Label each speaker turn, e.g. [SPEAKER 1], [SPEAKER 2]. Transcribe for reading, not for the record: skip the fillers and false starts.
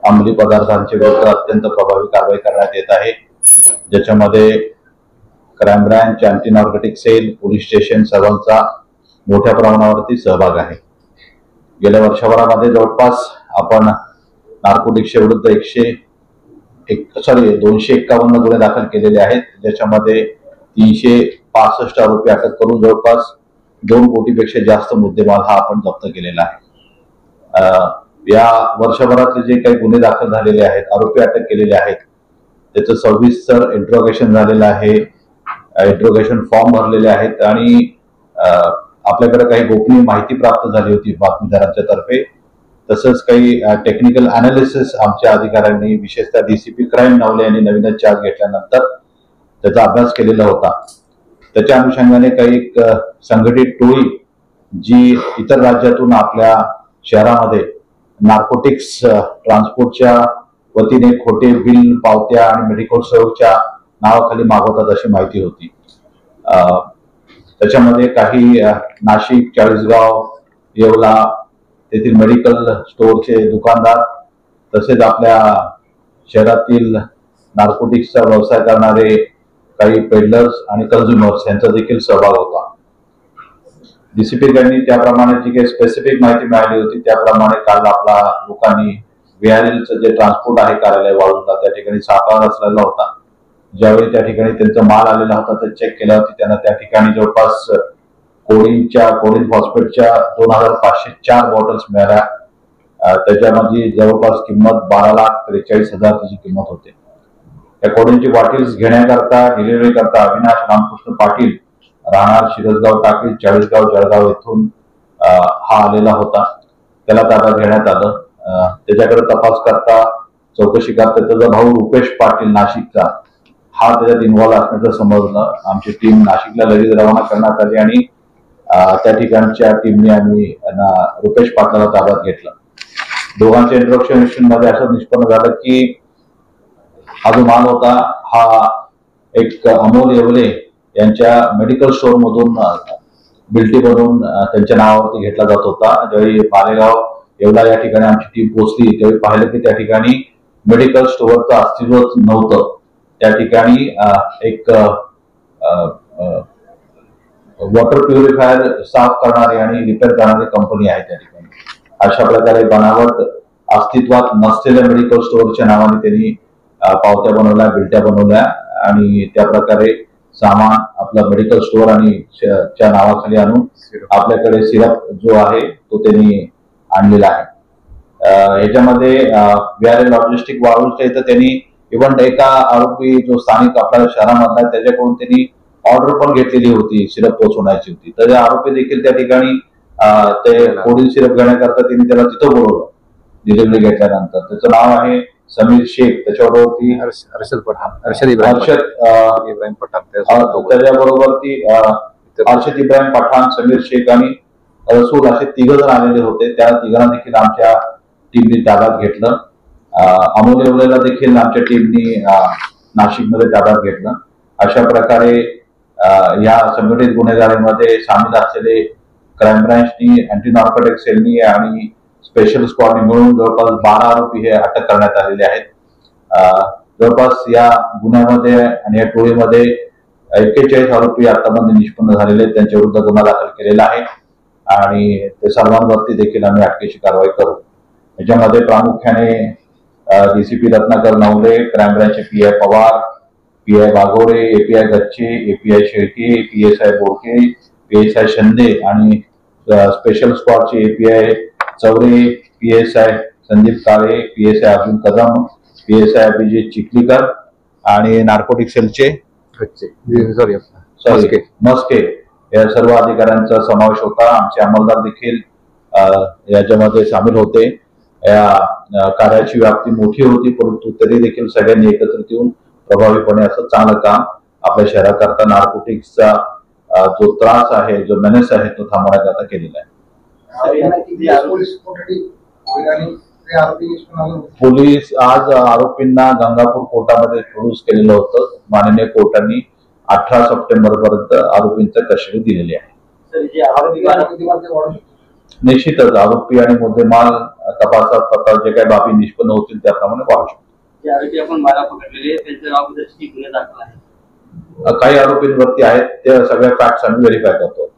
[SPEAKER 1] अंमली पदार्थांच्या विरुद्ध अत्यंत प्रभावी कारवाई करण्यात येत आहे, ज्याच्यामध्ये crime branch, anti narcotic cell, police station सर्वांचा मोठ्या प्रमाणावरती सहभाग आहे। गेल्या वर्षभरामध्ये जवळपास आपण नार्कोटिक्सच्या विरुद्ध 251 गुन्हे दाखल केलेले आहेत, ज्याच्यामध्ये 365 आरोपी अटक करून जवळपास 2 कोटीपेक्षा जास्त मुद्देमाल हा आपण जप्त केलेला आहे। या वर्षभरातले जे काही गुन्हे दाखल झालेले आहेत, आरोपी अटक केलेले आहेत, त्याचं 26 इंट्रोगेशन झालेलं आहे, इंट्रोगेशन फॉर्म भरलेले आहेत आणि आपल्याकडे काही गोपनीय माहिती प्राप्त झाली होती बातमीदारांच्या तर्फे। तसंच काही टेक्निकल अनालिसिस आमच्या अधिकाऱ्यांनी, विशेषतः डीसीपी क्राईम नवले यांनी नवीनच चार्ज घेतल्यानंतर त्याचा अभ्यास केलेला होता। त्याच्या अनुषंगाने काही संघटित टोळी जी इतर राज्यातून आपल्या शहरामध्ये नार्कोटिक्स ट्रान्सपोर्टच्या वतीने खोटे बिल, पावत्या आणि मेडिकल स्टोअरच्या नावाखाली मागवतात अशी माहिती होती। त्याच्यामध्ये काही नाशिक, चाळीसगाव, येवला तेथील मेडिकल स्टोअरचे दुकानदार, तसेच आपल्या शहरातील नार्कोटिक्सचा व्यवसाय करणारे काही पेडलर्स आणि कन्झ्युमर्स यांचा देखील सहभाग होता। डीसीपी यांनी त्याप्रमाणे जी काही स्पेसिफिक माहिती मिळाली होती त्याप्रमाणे काल आपला लोकांनी VRLचं जे ट्रान्सपोर्ट आहे कार्यालय वाळूला, त्या ठिकाणी सापळा रचलेला होता। ज्यावेळी त्या ठिकाणी त्यांचा माल आलेला होता ते चेक केल्यावरती त्यांना त्या ठिकाणी जवळपास कोडीन फॉस्फेटच्या 2504 बॉटल्स मिळाल्या। त्याच्यामध्ये जवळपास किंमत 12,43,000 त्याची किंमत होते। त्या कोडीनची बॉटल्स घेण्याकरता, डिलिव्हरी करता अविनाश रामकृष्ण पाटील, राहणार शिरसगाव टाकळी, चाळीसगाव, जळगाव येथून हा आलेला होता। त्याला ताब्यात घेण्यात आलं। त्याच्याकडे तपास करता, चौकशी करता त्याचा भाऊ रुपेश पाटील नाशिकचा हा त्याच्यात इन्व्हॉल्व असण्याचं समजलं। आमची टीम नाशिकला लगेच रवाना करण्यात आली आणि त्या ठिकाणच्या टीमने आम्ही रुपेश पाटलाला ताब्यात घेतलं। दोघांच्या इंट्रोगेशन मध्ये असं निष्पन्न झालं की हा जो माल होता हा एक अमोल येवले यांच्या मेडिकल स्टोअर मधून बिल्टी बनवून त्यांच्या नावावरती घेतला जात होता। ज्यावेळी मालेगाव येवला या ठिकाणी आमची टीम पोहोचली त्यावेळी पाहिलं की त्या ठिकाणी मेडिकल स्टोअरचं अस्तित्वच नव्हतं। त्या ठिकाणी एक वॉटर प्युरिफायर साफ करणारी आणि रिपेअर करणारी कंपनी आहे त्या ठिकाणी। अशा प्रकारे बनावट अस्तित्वात नसलेल्या मेडिकल स्टोअरच्या नावाने त्यांनी पावत्या बनवल्या, बिल्ट्या बनवल्या आणि त्या प्रकारे सामान आपला मेडिकल स्टोअर आणि च्या नावाखाली आणून आपल्याकडे सिरप जो आहे तो त्यांनी आणलेला आहे। याच्यामध्ये VRL लॉजिस्टिक वाळूच्या इथं त्यांनी इव्हन एका आरोपी जो स्थानिक आपल्या शहरामधला त्याच्याकडून त्यांनी ऑर्डर पण घेतलेली होती सिरप पोहोचवण्याची होती। तर आरोपी देखील त्या ठिकाणी ते कोडिन सिरप घेण्याकरता त्यांनी त्याला तिथं बोलवलं डिलिव्हरी घेतल्यानंतर। त्याचं नाव आहे समीर शेख, त्याच्याबरोबरती अर्शद इब्राहिम पठाण, त्याच्याबरोबरती अर्शद इब्राहिम पठाण, समीर शेख आणि रसूल असे 3 जण आलेले होते। त्या 3 देखील आमच्या टीमने ताब्यात घेतलं। अमोल येवलेला देखील आमच्या टीमनी नाशिकमध्ये ताब्यात घेतलं। अशा प्रकारे या संघटित गुन्हेगारीमध्ये सामील असलेले क्राईम ब्रांचनी, अँटी नार्कोटिक सेलनी आणि स्पेशल स्क्वॉडने मिळून जवळपास 12 आरोपी हे अटक करण्यात आलेले आहेत। जवळपास या गुन्ह्यामध्ये आणि या टोळीमध्ये 41 आरोपी आतापर्यंत निष्पन्न झालेले आहेत, त्यांच्या विरुद्ध गुन्हा दाखल केलेला आहे आणि ते सर्वांवरती देखील आम्ही अटकेची कारवाई करू। याच्यामध्ये प्रामुख्याने डीसीपी रत्नाकर नवले, क्राईम ब्रांचचे PI Pawar, PI Bagore, API Gachche, API Shelke, PSI Bodke, PSI Shinde आणि स्पेशल स्क्वॉडचे API Chaure, PSI Sandeep Kale, PSI Arjun Kadam, PSI Abhijit Chikhlikar आणि नार्कोटिक सेलचे मस्के या सर्व अधिकाऱ्यांचा समावेश होता। आमचे अंमलदार देखील याच्यामध्ये सामील होते। या कार्याची व्याप्ती मोठी होती, परंतु तरी देखील सगळ्यांनी एकत्रित येऊन प्रभावीपणे असं चांगलं काम आपल्या शहराकरता नार्कोटिक्सचा जो त्रास आहे, जो मेनेस आहे तो थांबवण्याकरता केलेला आहे। पोलीस आज आरोपींना गंगापूर कोर्टामध्ये प्रोड्यूस केलेलं होतं। माननीय कोर्टाने 18 सप्टेंबर पर्यंत आरोपींचा कस्टडी दिलेली आहे। निश्चितच आरोपी आणि मुद्देमाल तपासात आता जे काही बाबी निष्पन्न होतील त्याप्रमाणे पाहू शकतो.
[SPEAKER 2] जे आरोपी आपण 12 पकडलेले त्यांच्या नावाबद्दल गुन्हे दाखल आहे.
[SPEAKER 1] काही आरोपींवरती आहेत, ते सगळ्या फॅक्ट्स आम्ही व्हेरीफाय करतो.